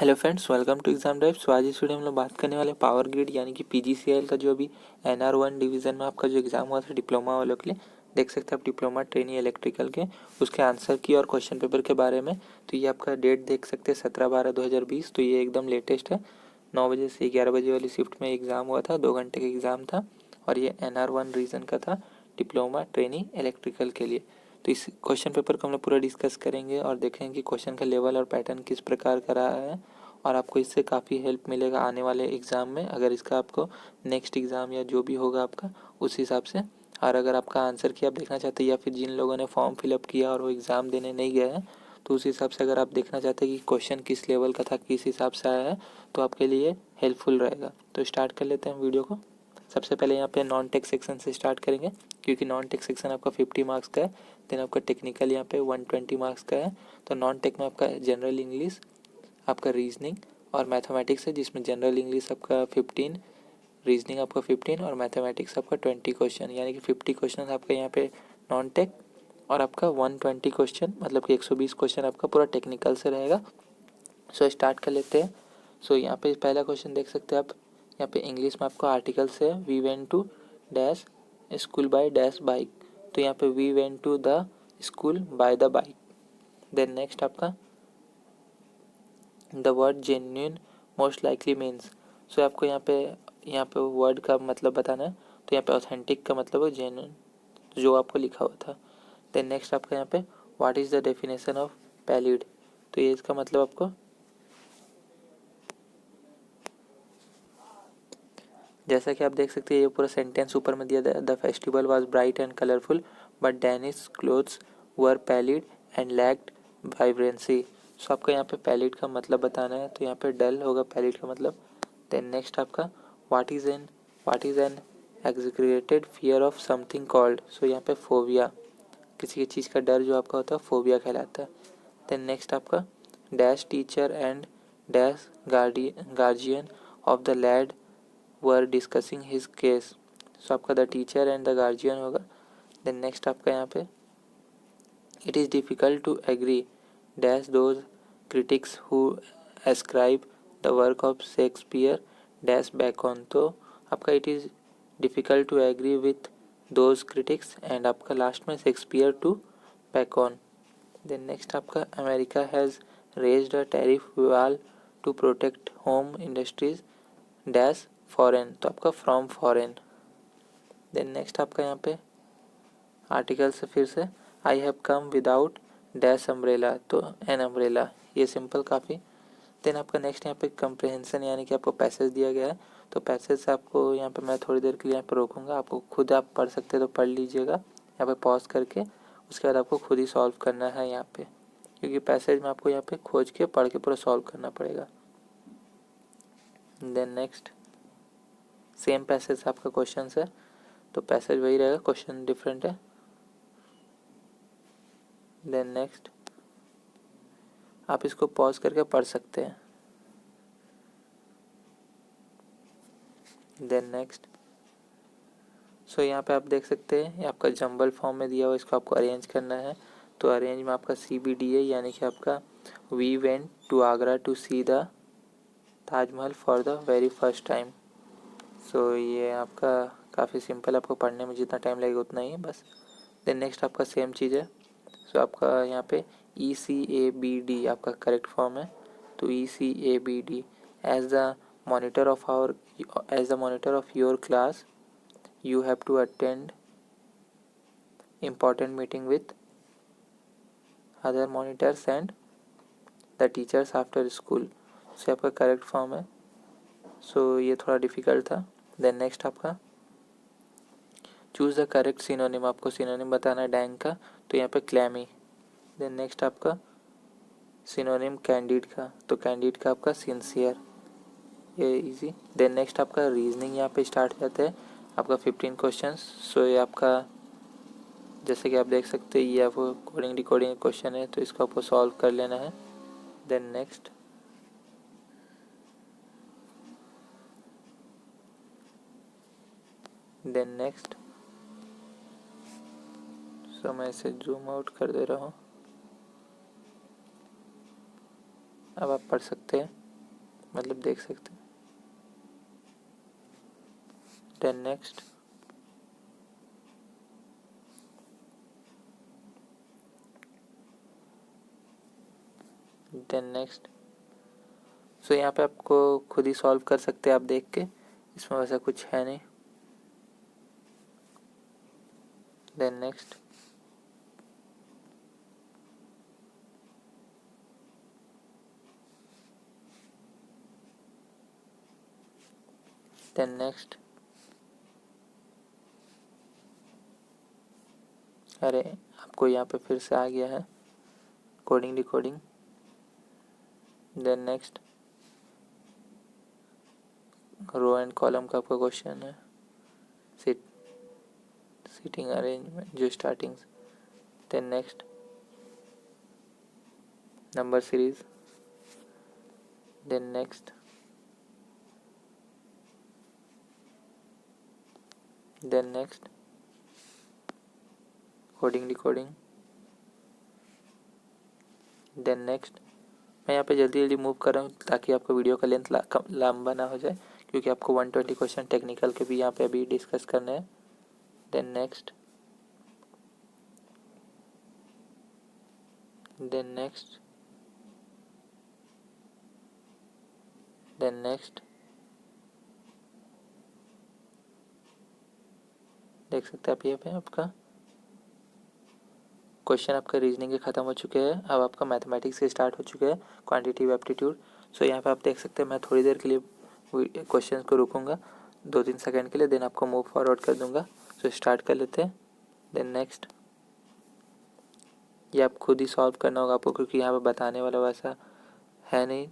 Hello friends, welcome to exam drive. So आज इस video में हम लोग बात करने वाले पावर ग्रिड यानी कि पीजीसीएल का जो अभी NR1 डिवीज़न में आपका जो एग्ज़ाम हुआ था डिप्लोमा वालों के लिए, देख सकते हैं आप डिप्लोमा ट्रेनी इलेक्ट्रिकल के उसके आंसर की और क्वेश्चन पेपर के बारे में। तो ये आपका डेट देख सकते हैं 17/12/2020। तो ये एकदम लेटेस्ट है। 9 बजे से 11 बजे वाली शिफ्ट में एग्ज़ाम हुआ था, 2 घंटे का एग्ज़ाम था और ये NR1 रीजन का था डिप्लोमा ट्रेनी इलेक्ट्रिकल के लिए। तो इस क्वेश्चन पेपर को हम लोग पूरा डिस्कस करेंगे और देखेंगे कि क्वेश्चन का लेवल और पैटर्न किस प्रकार का रहा है और आपको इससे काफ़ी हेल्प मिलेगा आने वाले एग्ज़ाम में, अगर इसका आपको नेक्स्ट एग्ज़ाम या जो भी होगा आपका उस हिसाब से। और अगर आपका आंसर की आप देखना चाहते हैं या फिर जिन लोगों ने फॉर्म फिलअप किया और वो एग्ज़ाम देने नहीं गए हैं, तो उस हिसाब से अगर आप देखना चाहते हैं कि क्वेश्चन किस लेवल का था, किस हिसाब से आया है, तो आपके लिए हेल्पफुल रहेगा। तो स्टार्ट कर लेते हैं वीडियो को। सबसे पहले यहाँ पे नॉन टेक सेक्शन से स्टार्ट करेंगे, क्योंकि नॉन टेक सेक्शन आपका 50 मार्क्स का है। देन आपका टेक्निकल यहाँ पे 120 मार्क्स का है। तो नॉन टेक में आपका जनरल इंग्लिश, आपका रीजनिंग और मैथमेटिक्स है, जिसमें जनरल इंग्लिश आपका 15, रीजनिंग आपका 15 और मैथमेटिक्स आपका 20 क्वेश्चन, यानी कि 50 क्वेश्चन आपका यहाँ पे नॉन टेक और आपका 120 क्वेश्चन, मतलब कि 120 क्वेश्चन आपका पूरा टेक्निकल से रहेगा। सो स्टार्ट कर लेते हैं। सो यहाँ पे पहला क्वेश्चन देख सकते हैं आप। यहाँ पे इंग्लिश में आपको आर्टिकल से we went to dash school by dash bike. तो यहाँ पे we went to the school by the bike. Then next आपका the word genuine most likely means. So आपको यहाँ पे वर्ड का मतलब बताना है। तो यहाँ पे ऑथेंटिक का मतलब है जेन्युइन, जो आपको लिखा हुआ था। देन नेक्स्ट आपका यहाँ पे what is the definition of pallid. तो ये इसका मतलब आपको, जैसा कि आप देख सकते हैं ये पूरा सेंटेंस ऊपर में दिया the festival was bright and colourful but Danish clothes were pallid and lacked vibrancy. So आपको यहाँ पे पैलिड का मतलब बताना है। तो यहाँ पे डल होगा पैलिड का मतलब। देन नेक्स्ट आपका what is an exaggerated fear of something called. So यहाँ पे फोबिया, किसी की चीज़ का डर जो आपका होता है फोबिया कहलाता है। देन नेक्स्ट आपका dash teacher and dash guardian of the lad were discussing his case. So आपका the teacher and the guardian होगा। देन नेक्स्ट आपका यहाँ पे it is difficult to agree dash those critics who ascribe the work of Shakespeare dash Bacon. तो आपका it is difficult to agree with those critics and आपका last में Shakespeare to Bacon. Then next आपका America has raised a tariff wall to protect home industries dash foreign. तो आपका from foreign. Then next आपका यहाँ पे article से फिर से I have come without dash umbrella. तो एन अम्ब्रेला, ये सिंपल काफ़ी। देन आपका नेक्स्ट यहाँ पे कंप्रहेंशन यानी कि आपको पैसेज दिया गया है। तो पैसेज से आपको यहाँ पे मैं थोड़ी देर के लिए यहाँ पे रोकूंगा, आपको खुद आप पढ़ सकते हैं तो पढ़ लीजिएगा यहाँ पे पॉज करके। उसके बाद आपको खुद ही सॉल्व करना है यहाँ पे, क्योंकि पैसेज में आपको यहाँ पे खोज के पढ़ के पूरा सॉल्व करना पड़ेगा। देन नेक्स्ट सेम पैसेज आपका क्वेश्चन है, तो पैसेज वही रहेगा, क्वेश्चन डिफरेंट है। देन नेक्स्ट आप इसको पॉज करके पढ़ सकते हैं। देन नेक्स्ट सो यहाँ पे आप देख सकते हैं ये आपका जंबल फॉर्म में दिया हुआ, इसको आपको अरेंज करना है। तो अरेंज में आपका CBD है, यानी कि आपका we went to Agra to see the Taj Mahal for the very first time. So ये आपका काफ़ी सिंपल, आपको पढ़ने में जितना टाइम लगेगा उतना ही है बस। देन नेक्स्ट आपका सेम चीज़ है। सो आपका यहाँ पे ECABD आपका करेक्ट फॉर्म है। तो ECABD as the monitor of our as the monitor of your class you have to attend important meeting with other monitors and the teachers after school। सो आपका correct form है। सो ये थोड़ा difficult था। Then next आपका choose the correct synonym, आपको synonym बताना है dang का। तो यहाँ पे क्लैमी। देन नेक्स्ट आपका सिनोनिम कैंडिड का, तो कैंडिड का आपका सिंसियर, ये इजी। देन नेक्स्ट आपका रीजनिंग यहाँ पे स्टार्ट जाता है आपका 15 क्वेश्चन। सो ये आपका जैसे कि आप देख सकते हैं ये आपको कोडिंग डिकोडिंग क्वेश्चन है, तो इसको आपको सॉल्व कर लेना है। देन नेक्स्ट सो मैं इसे जूम आउट कर दे रहा हूँ, अब आप पढ़ सकते हैं। मतलब देख सकते हैं। Then next, then next. So यहाँ पे आपको खुद ही सॉल्व कर सकते हैं आप देख के, इसमें वैसा कुछ है नहीं। Then next, then next. अरे आपको यहाँ पे फिर से आ गया है coding decoding. Then next, row and column का आपका क्वेश्चन है, सीटिंग अरेंजमेंट जो starting. Then next, number series. Then next, then next, coding decoding. Then next. मैं यहाँ पे जल्दी जल्दी मूव कर रहा हूँ ताकि आपका वीडियो का लेंथ लंबा ना हो जाए, क्योंकि आपको 120 क्वेश्चन टेक्निकल के भी यहाँ पे अभी डिस्कस करने हैं। Then next, then next, then next. देख सकते हैं आप, ये पे आपका क्वेश्चन आपका रीजनिंग के ख़त्म हो चुके हैं। अब आपका मैथमेटिक्स के स्टार्ट हो चुके हैं, क्वांटिटेटिव एप्टीट्यूड। सो यहाँ पे आप देख सकते हैं मैं थोड़ी देर के लिए क्वेश्चन को रुकूंगा 2-3 सेकंड के लिए, देन आपको मूव फॉरवर्ड कर दूंगा। सो स्टार्ट कर लेते हैं। देन नेक्स्ट, ये आप खुद ही सॉल्व करना होगा आपको, क्योंकि यहाँ पे बताने वाला वैसा है नहीं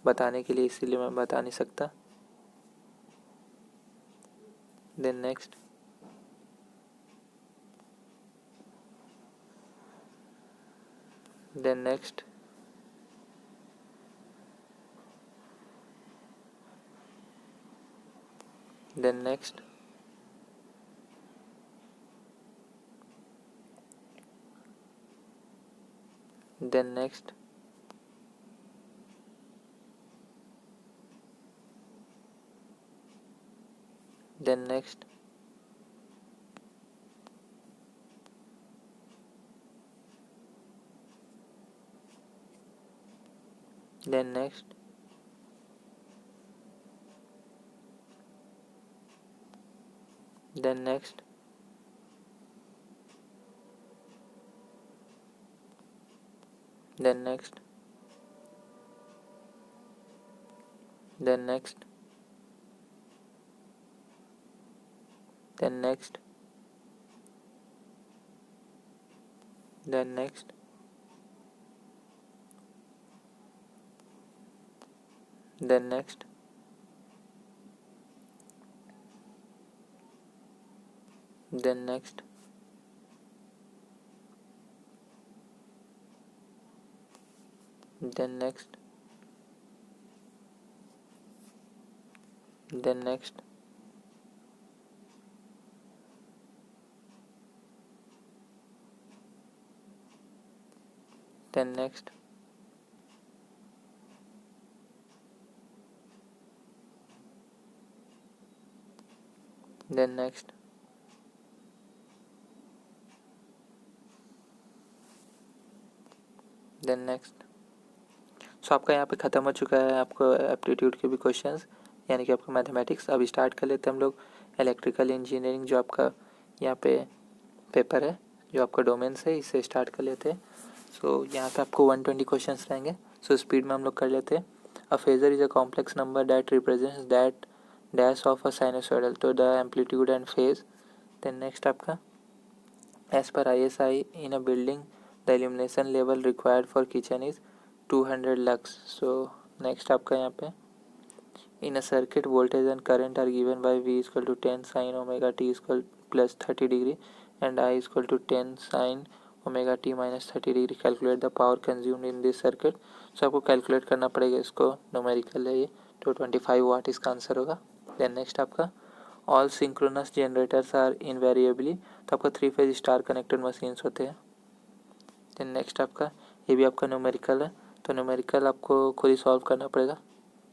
बताने के लिए, इसीलिए मैं बता नहीं सकता। Then next, then next, then next, then next, then next, then next, then next, then next, then next, then next, then next, then next, then next, then next, then next, then next, then next, then next. So आपका यहाँ पे ख़त्म हो चुका है आपको aptitude के भी क्वेश्चंस, यानी कि आपका मैथमेटिक्स। अब स्टार्ट कर लेते हैं हम लोग इलेक्ट्रिकल इंजीनियरिंग, जो आपका यहाँ पे पेपर है, जो आपका डोमेन्स है, इससे स्टार्ट कर लेते हैं। सो यहाँ पे आपको 120 क्वेश्चंस रहेंगे। सो स्पीड में हम लोग कर लेते हैं। A phasor is a complex number that represents that dash of a sinusoidal, तो the amplitude and phase. Then next आपका, as per ISI in a building the illumination level required for kitchen is 200 lux. So next आपका यहाँ पे, in a circuit voltage and current are given by V equal to 10 sine omega t equal plus 30 degree and I equal to 10 sine omega t minus 30 degree. Calculate the power consumed in this circuit. So आपको calculate करना पड़ेगा इसको, numerical है ये, तो 25 वाट इसका answer होगा। Then next आपका, all synchronous generators are invariably, तो आपका 3 फेज स्टार कनेक्टेड मशीन्स होते हैं। देन नेक्स्ट आपका, ये भी आपका न्यूमेरिकल है, तो न्यूमेरिकल आपको खुद ही सॉल्व करना पड़ेगा।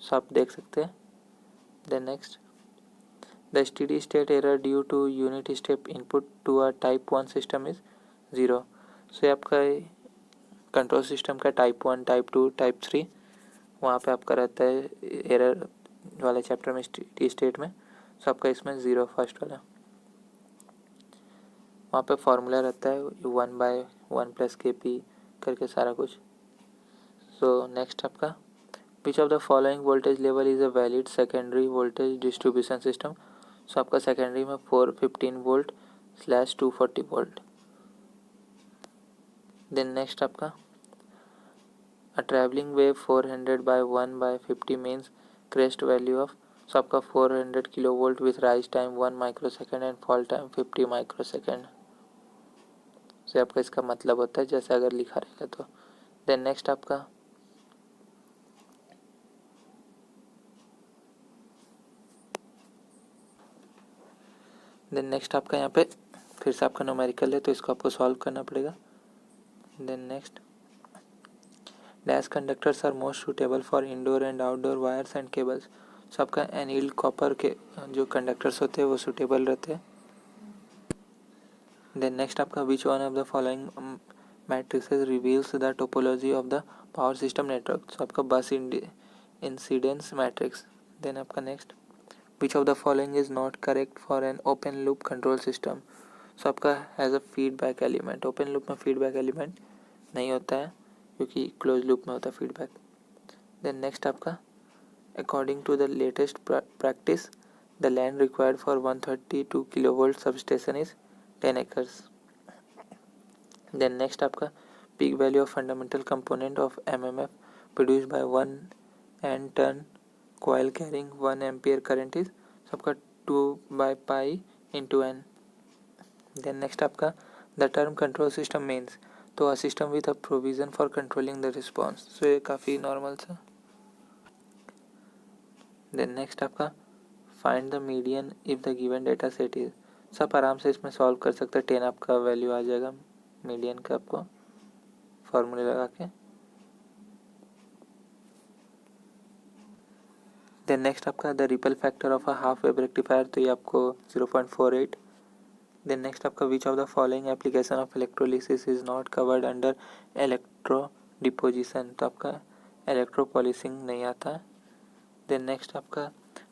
सो आप देख सकते हैं। Then next, the steady state error due to unit step input to a type 1 system is 0। So ये आपका कंट्रोल सिस्टम का टाइप 1, टाइप 2, टाइप 3 वहाँ पे आपका रहता है एरर वाले चैप्टर में स्टेडी स्टेट में। सो आपका इसमें 0 फर्स्ट वाला। वहाँ पे फॉर्मूला रहता है 1/1+kp करके सारा कुछ। सो नेक्स्ट आपका, which of the following voltage level is a valid secondary voltage distribution system. So आपका सेकेंडरी में 415 वोल्ट / 240 वोल्ट। देन नेक्स्ट आपका, a travelling wave 400/1/50 means crest value of. So आपका 400 kilo volt with rise time 1 microsecond and fall time 50 microsecond. So आपका इसका मतलब होता है जैसे अगर लिखा रहेगा तो। देन नेक्स्ट आपका, यहाँ पे फिर से आपका न्यूमेरिकल है तो इसको आपको सॉल्व करना पड़ेगा। Then next, dash conductors are most suitable for indoor and outdoor wires and cables. So आपका एनील्ड कॉपर के जो कंडक्टर्स होते हैं वो सूटेबल रहते हैं। देन नेक्स्ट आपका, which one of the following matrices reveals the topology of the power system network. So आपका बस इंसिडेंस मैट्रिक्स। देन आपका नेक्स्ट, which of the following is not correct for an open loop control system. So आपका has a feedback element. Open loop में feedback element नहीं होता है क्योंकि close loop में होता है फीडबैक। देन नेक्स्ट आपका, according to the latest practice the land required for 132 kilovolt substation is 10 acres। Then next आपका, peak value of fundamental component of MMF produced by 1 N turn coil carrying 1 ampere current is सबका 2/pi into n। Then next आपका, the term control system means तो a system with a provision for controlling the response. So ये काफ़ी normal था। Then next आपका, find the median if the given data set is. सब आराम से इसमें सॉल्व कर सकते हैं। 10 आपका वैल्यू आ जाएगा मीडियन का आपको फॉर्मूले लगा के। देन नेक्स्ट आपका, the ripple factor of a half wave rectifier तो ये आपको 0.48। देन नेक्स्ट आपका, which of the following application of electrolysis is not covered under electro deposition. तो आपका इलेक्ट्रोपॉलिसिंग नहीं आता। देन नेक्स्ट आपका,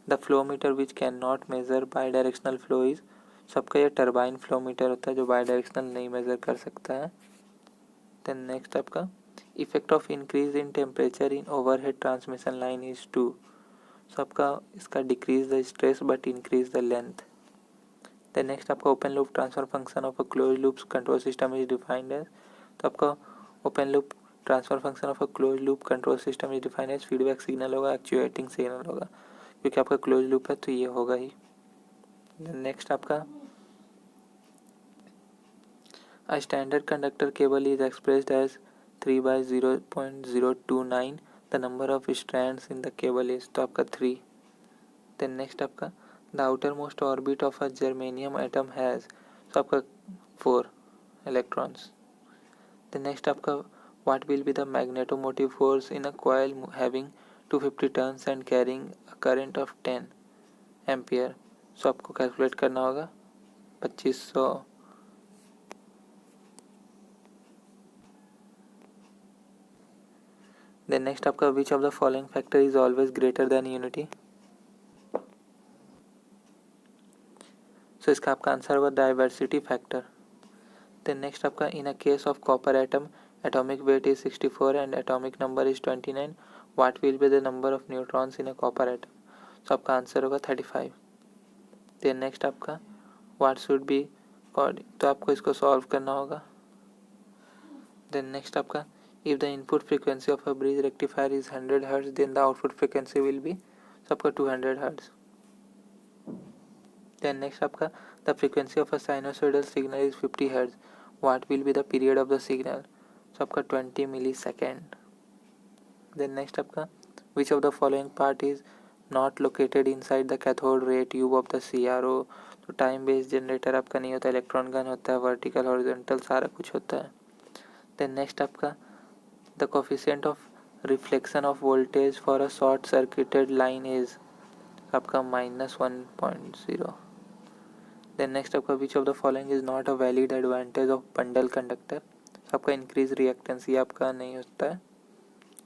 the flow meter which can not measure bidirectional flow is. सबका ये टर्बाइन फ्लो मीटर होता है जो बाई डायरेक्शनल नहीं मेजर कर सकता है। देन नेक्स्ट आपका, effect of increase in temperature in overhead transmission line is 2। So आपका इसका decrease the stress but increase the length. Then next आपका, open loop transfer function of a close loop control system is defined as. तो आपका open loop transfer function of a close loop control system is defined as feedback signal होगा, actuating signal होगा क्योंकि आपका close loop है तो ये होगा ही। नेक्स्ट आपका, a standard conductor cable is expressed as 3/0.029। The number of strands in the cable is तो आपका 3। देन नेक्स्ट आपका, the outer most orbit of a germanium atom has तो आपका 4 इलेक्ट्रॉन्स। देन नेक्स्ट आपका, what will be the magnetomotive force in a coil having 250 turns and carrying a current of 10 ampere. So आपको calculate करना होगा 2500। Then next आपका, which of the following factor is always greater than unity. So इसका आपका answer होगा diversity factor. Then next आपका, in a case of copper atom atomic weight is 64 and atomic number is 29, what will be the number of neutrons in a copper atom. So आपका answer होगा 35। Then next आपका, what should be according तो आपको इसको solve करना होगा। Then next आपका, if the input frequency of a bridge rectifier is 100 hertz then the output frequency will be सबका 200 हर्ट्ज। देन नेक्स्ट आपका, the frequency of a sinusoidal signal is 50 hertz, what will be the period of the signal. सबका 20 millisecond. Then next आपका, which of the following part is not located inside the cathode ray tube of the CRO। तो time based generator आपका नहीं होता, electron gun होता है, vertical horizontal सारा कुछ होता है। देन नेक्स्ट आपका, the coefficient of reflection of voltage for a short circuited line is आपका -1.0। देन नेक्स्ट आपका which of the following is not a valid advantage of bundle conductor. आपका इंक्रीज रिएक्टेंस ये आपका नहीं होता है,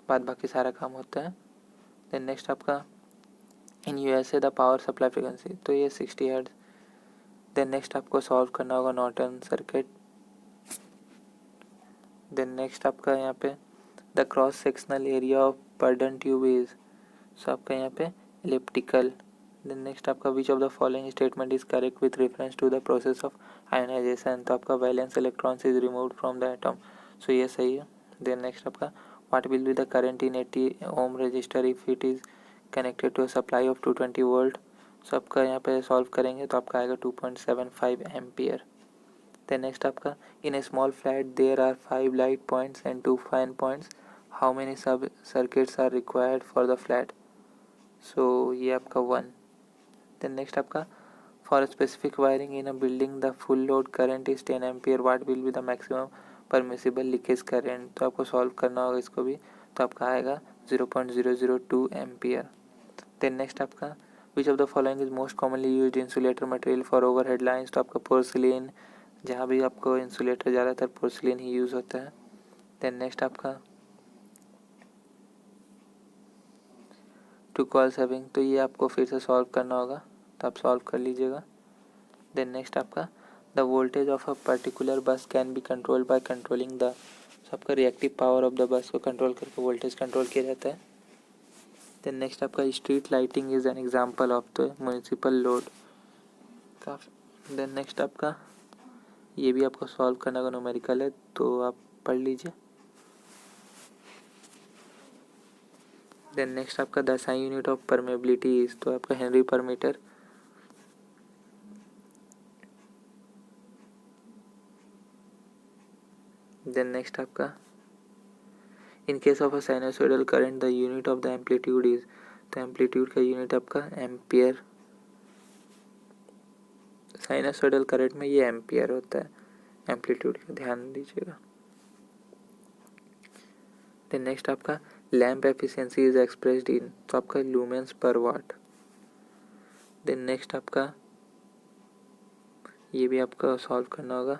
बाद बाकी सारा काम होता है। देन नेक्स्ट आपका in USA the power supply frequency, तो ये 60 हर्ट्ज। देन नेक्स्ट आपको सॉल्व करना होगा नॉर्टन सर्किट। देन नेक्स्ट आपका यहाँ पे the cross sectional area of Bourdon tube is, so आपका यहाँ पे एलिप्टिकल। देन नेक्स्ट आपका which of the following statement is correct with reference to the process of ionization, तो आपका valence electrons is removed from the atom, so ये सही है। Then next आपका what will be the current in 80 ohm resistor if it is connected to a supply of 220 volt, so आपका यहाँ पे solve करेंगे तो आपका आएगा 2.75 एम्पियर। देन नेक्स्ट आपका in a small flat there are 5 light points and 2 fan points, how many sub circuits are required for the flat, so ये आपका 1। देन नेक्स्ट आपका for specific wiring in a building the full load current is 10 ampere, what will be the maximum permissible leakage current, तो आपको solve करना होगा इसको भी, तो आपका आएगा 0.002 एम्पियर। देन नेक्स्ट आपका which of the following is most commonly used insulator material for overhead lines, तो आपका पोर्सिलिन, जहाँ भी आपको इंसुलेटर ज़्यादातर पोर्सिलिन ही यूज़ होता है। देन नेक्स्ट आपका टू कॉल सेविंग, तो ये आपको फिर से सॉल्व करना होगा, तो आप सॉल्व कर लीजिएगा। देन नेक्स्ट आपका the voltage of a particular bus can be controlled by controlling the, सबका reactive power of the bus को कंट्रोल करके वोल्टेज कंट्रोल किया जाता है। देन नेक्स्ट आपका street lighting is an example of the municipal load, काफी। Then next आपका ये भी आपको सॉल्व करना का न्यूमेरिकल है, तो आप पढ़ लीजिए। देन नेक्स्ट आपका the SI unit of permeability is, तो आपका हेनरी पर मीटर। देन नेक्स्ट आपका इन case of a sinusoidal current the unit of the amplitude is, तो एम्पलीट्यूड का यूनिट आपका एम्पियर, साइनसोइडल करंट में ये एम्पियर होता है, एम्पलीट्यूड का ध्यान दीजिएगा। देन नेक्स्ट आपका lamp efficiency is expressed in, तो आपका लूमेंस पर वाट। देन नेक्स्ट आपका ये भी आपका सॉल्व करना होगा।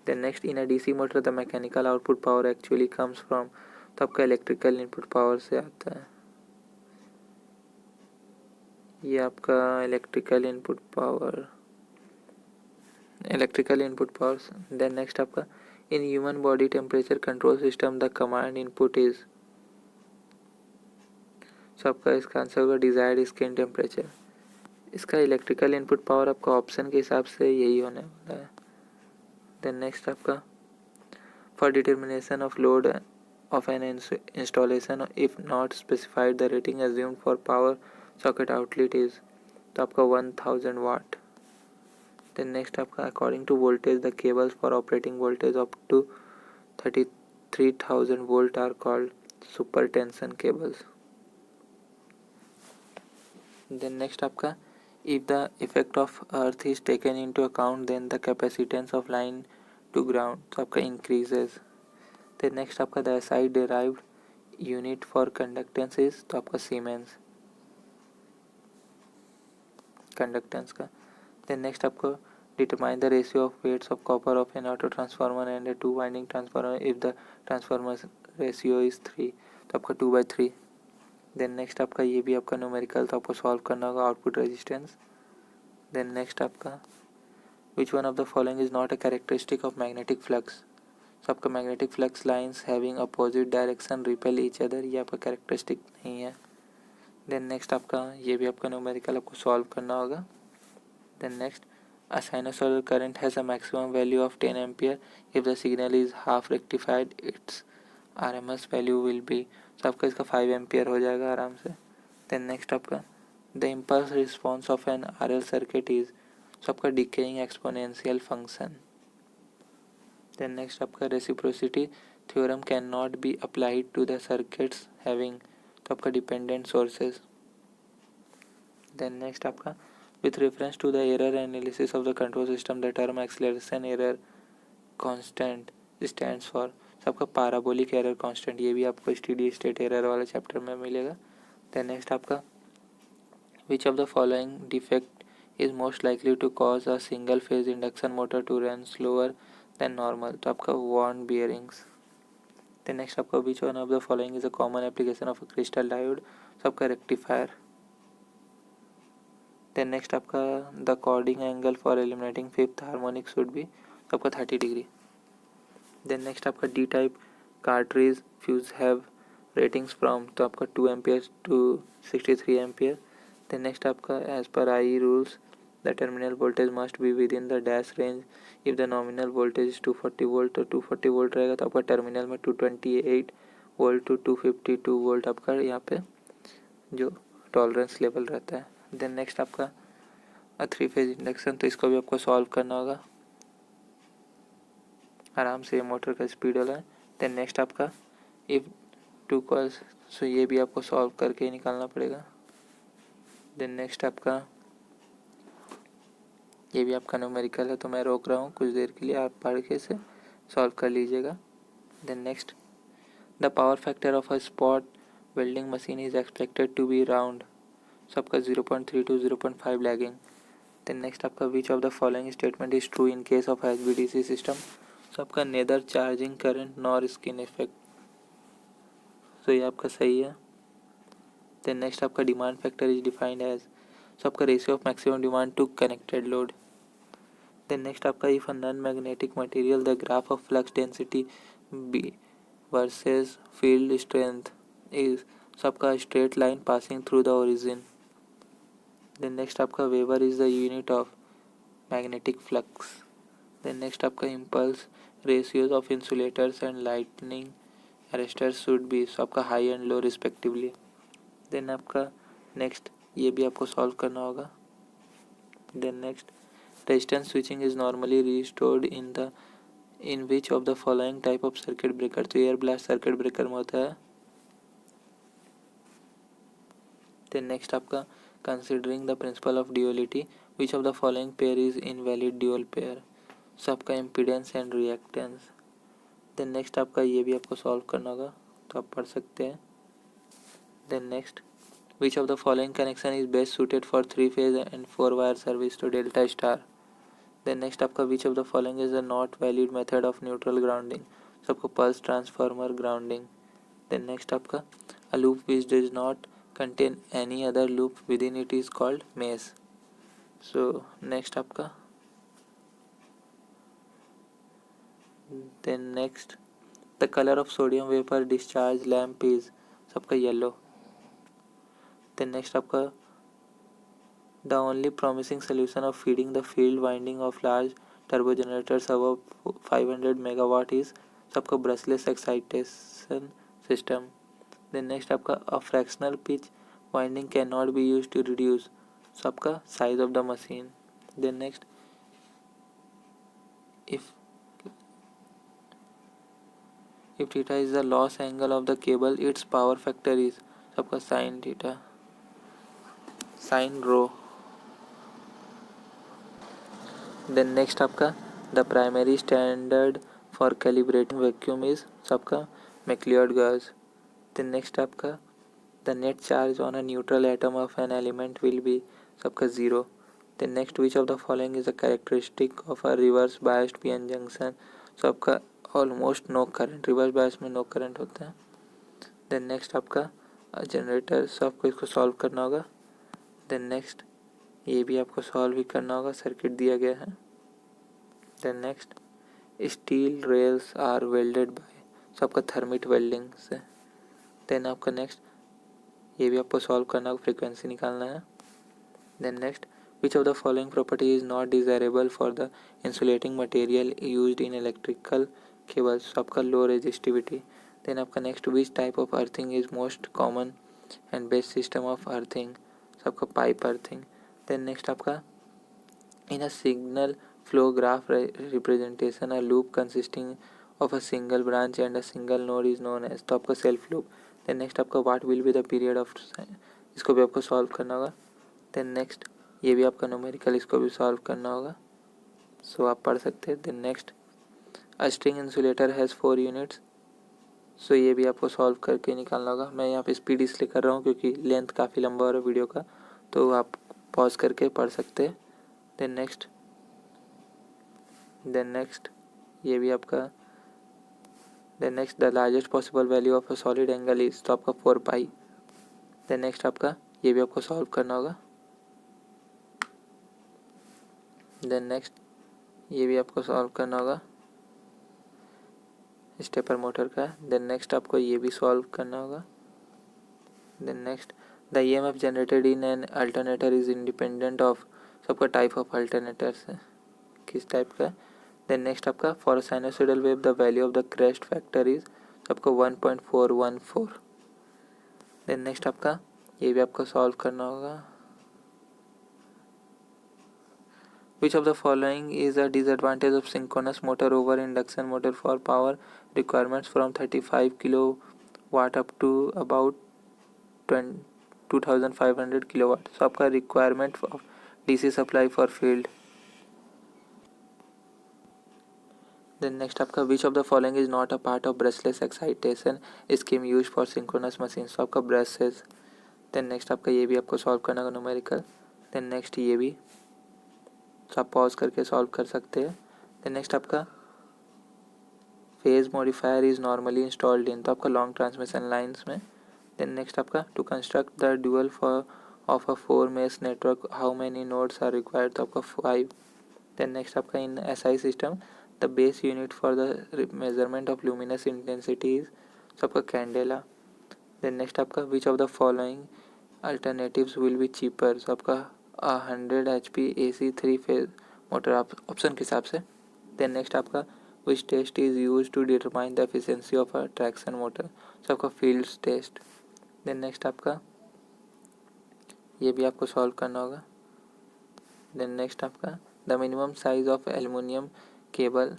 Then next in a DC motor the mechanical output power actually comes from, तो आपका इलेक्ट्रिकल इनपुट पावर से आता है, ये आपका electrical input power. Then next आपका in human body temperature control system the command input is, so आपका इसका आंसर होगा डिजायर्ड स्किन टेम्परेचर। इसका इलेक्ट्रिकल इनपुट पावर आपका ऑप्शन के हिसाब से यही होने वाला है। देन नेक्स्ट आपका for determination of load of an installation if not specified the rating assumed for power socket outlet is, तो आपका 1000 वाट। देन नेक्स्ट आपका according to voltage the cables for operating voltage up to 33,000 volt are called super tension cables. Then next आपका if the effect of earth is taken into account then the capacitance of line to ground, तो आपका increases. Then next आपका the SI derived unit for conductance is, तो आपका siemens conductance का। Then next आपको determine the ratio of weights of copper of N auto transformer and A 2 winding transformer if the transformer ratio is 3, तो आपका 2/3। Then next आपका ये भी आपका न्यूमेरिकल, तो आपको सॉल्व करना होगा आउटपुट रेजिस्टेंस। देन नेक्स्ट आपका which one of the following is not a characteristic of magnetic flux, तो आपका magnetic flux lines having opposite direction repel each other, ये आपका कैरेक्टरिस्टिक नहीं है। देन नेक्स्ट आपका ये भी आपका न्यूमेरिकल आपको सॉल्व करना होगा। Then next a sinusoidal current has a maximum value of 10 ampere if the signal is half rectified its RMS value will be, तो आपका इसका 5 एम्पियर हो जाएगा आराम से। देन नेक्स्ट आपका the impulse response of an RL circuit is, तो आपका decaying exponential function. Then next आपका reciprocity theorem can not be applied to the circuits having, तो आपका डिपेंडेंट सोर्सेज। देन नेक्स्ट आपका with reference to the error analysis of the control system the term acceleration error constant stands for, सबका parabolic error constant, ये भी आपको steady state error वाले chapter में मिलेगा। देन नेक्स्ट आपका which of the following defect is most likely to cause a single phase induction motor to run slower than normal, तो आपका वॉन्ड बियरिंग्स। देन नेक्स्ट आपका which one of the following is a common application of a crystal diode, सबका rectifier. Then next आपका the chording angle for eliminating fifth harmonic should be, सबका 30 degree. Then next आपका D type cartridge fuse have ratings from, तो आपका 2 ampere to 63 ampere. Then next आपका as per I rules the terminal voltage must be within the dash range if the nominal voltage is 240 volt, तो 240 volt रहेगा तो आपका terminal में 228 volt to 252 volt आपका यहाँ पे जो टॉलरेंस लेवल रहता है। देन नेक्स्ट आपका 3 फेज इंडक्शन, तो इसको भी आपको सॉल्व करना होगा आराम से, मोटर का स्पीड वाला है। देन नेक्स्ट आपका इफ 2 कॉइल्स, सो ये भी आपको सॉल्व करके ही निकालना पड़ेगा। देन नेक्स्ट आपका ये भी आपका न्यूमेरिकल है तो मैं रोक रहा हूँ कुछ देर के लिए, आप पढ़ के से सॉल्व कर लीजिएगा। Then next the power factor of a spot welding machine is expected to be round, सबका 0.3 to 0.5 लैगिंग। देन नेक्स्ट आपका which of the following statement is true in case of HVDC system, सबका neither charging current nor skin effect, तो ये आपका सही है। Then next आपका demand factor is defined as, सबका ratio of maximum demand to connected load. Then next आपका if a non magnetic material the graph of flux density B versus field strength is, सबका straight line passing through the origin. Then next आपका weber is the unit of magnetic flux. Then next आपका impulse ratios of insulators and lightning arresters should be, so आपका high and low respectively. Then आपका next ये भी आपको solve करना होगा। Then next resistance switching is normally restored in which of the following type of circuit breaker, तो air blast circuit breaker में होता है। देन नेक्स्ट आपका considering the principle of duality which of the following pair is invalid dual pair, सबका impedance and reactance. Then next आपका ये भी आपको सॉल्व करना होगा तो आप पढ़ सकते हैं। Then next which of the following connection is best suited for 3 phase and 4 wire service, तो डेल्टा स्टार। देन नेक्स्ट आपका which of the following is a not valid method of neutral grounding, सबको pulse transformer grounding. Then next आपका a loop which does not contain any other loop within it is called maze, so next आपका then next the color of sodium vapor discharge lamp is, सबका yellow। then next आपका the only promising solution of feeding the field winding of large turbo generators above 500 megawatt is, सबका brushless excitation system। then next आपका a fractional pitch winding cannot be used to reduce, सबका size of the machine। then next if theta is the loss angle of the cable its power factor is, सबका sin theta sin rho। then next आपका the primary standard for calibrating vacuum is, सबका McLeod gauge। then next आपका the net charge on a neutral atom of an element will be, सबका 0। then next which of the following is a characteristic of a reverse biased PN junction, सबका almost no current, reverse bias में no current होता है। then next आपका generator, सबको इसको solve करना होगा। then next ये भी आपको सॉल्व ही करना होगा, सर्किट दिया गया है। then next steel rails are welded by, सबका थर्मिट वेल्डिंग से। then आपका नेक्स्ट ये भी आपको सॉल्व करना होगा, फ्रीक्वेंसी निकालना है। then next which of the following property is not desirable for the insulating material used in electrical cables, सबका लो resistivity। then आपका next which type of earthing is most common and best system of earthing, सबका pipe earthing। then next आपका in a signal flow graph representation a loop consisting of a single branch and a single node is known as, तो आपका self loop। then next आपका what will be the period of, इसको भी आपको solve करना होगा। then next ये भी आपका न्यूमेरिकल, इसको भी सॉल्व करना होगा, सो आप पढ़ सकते हैं। then next a string insulator has 4 units, सो ये भी आपको सॉल्व करके निकालना होगा। मैं यहाँ पे स्पीड इसलिए कर रहा हूँ क्योंकि लेंथ काफ़ी लंबा हो रहा है वीडियो का, तो आप पॉज करके पढ़ सकते हैं। देन नेक्स्ट ये भी आपका, then next the largest possible value of a solid angle is, तो आपका 4 पाई। देन नेक्स्ट आपका ये भी आपको सॉल्व करना होगा। देन नेक्स्ट ये भी आपको सॉल्व करना होगा स्टेपर मोटर का। देन नेक्स्ट आपको ये भी सॉल्व करना होगा। Then next the EMF generated in an alternator is independent of, सबका टाइप ऑफ अल्टरनेटर्स है, किस टाइप का। देन नेक्स्ट आपका for sinusoidal wave the value of the crest factor is, सबको 1.414। देन नेक्स्ट आपका ये भी आपको सॉल्व करना होगा। Which of the following is a disadvantage of synchronous motor over induction motor for power requirements from 35 kilowatt up to about 2500 kilowatt? So आपका requirement of DC supply for field. Then next आपका which of the following is not a part of brushless excitation scheme used for synchronous machines? So आपका brushes. Then next आपका ये भी आपको solve करना होगा numerical. Then next ये भी, तो आप पॉज करके सॉल्व कर सकते हैं। देन नेक्स्ट आपका phase modifier is normally installed in, तो आपका लॉन्ग ट्रांसमिशन लाइंस में। देन नेक्स्ट आपका to construct the dual for of a 4 mesh network how many nodes are required, तो आपका 5। देन नेक्स्ट आपका in SI system the base unit for the measurement of luminous intensity is, तो आपका candela. Then next आपका which of the following alternatives will be cheaper, तो आपका 100 HP AC 3 phase motor, आप option के हिसाब से। देन नेक्स्ट आपका which test is use to determine the efficiency of a traction motor, तो आपका फील्ड्स टेस्ट। देन नेक्स्ट आपका ये भी आपको सॉल्व करना होगा। देन नेक्स्ट आपका the minimum size of aluminium cable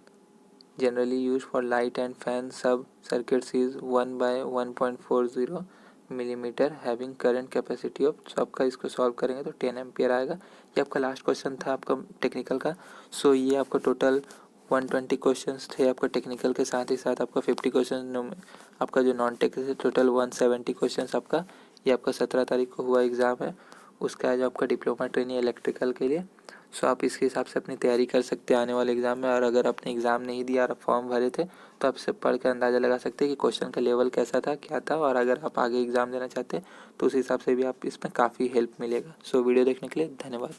generally use for light and fan sub circuits is 1/1.40 millimetre having current capacity of, so आपका इसको सॉल्व करेंगे तो 10 एम्पियर आएगा। ये आपका लास्ट क्वेश्चन था आपका टेक्निकल का। सो ये आपका टोटल 120 क्वेश्चंस थे आपका टेक्निकल के, साथ ही साथ आपका 50 क्वेश्चन आपका जो नॉन टेक्निकल, टोटल 170 क्वेश्चंस आपका। ये आपका 17 तारीख को हुआ एग्ज़ाम है, उसका है जो आपका डिप्लोमा ट्रेनिंग इलेक्ट्रिकल के लिए। सो आप इसके हिसाब से अपनी तैयारी कर सकते हैं आने वाले एग्ज़ाम में। और अगर आपने एग्ज़ाम नहीं दिया और फॉर्म भरे थे तो आप सब पढ़ कर अंदाज़ा लगा सकते हैं कि क्वेश्चन का लेवल कैसा था, क्या था, और अगर आप आगे एग्ज़ाम देना चाहते हैं तो उस हिसाब से भी आप इसमें काफ़ी हेल्प मिलेगा। सो वीडियो देखने के लिए धन्यवाद।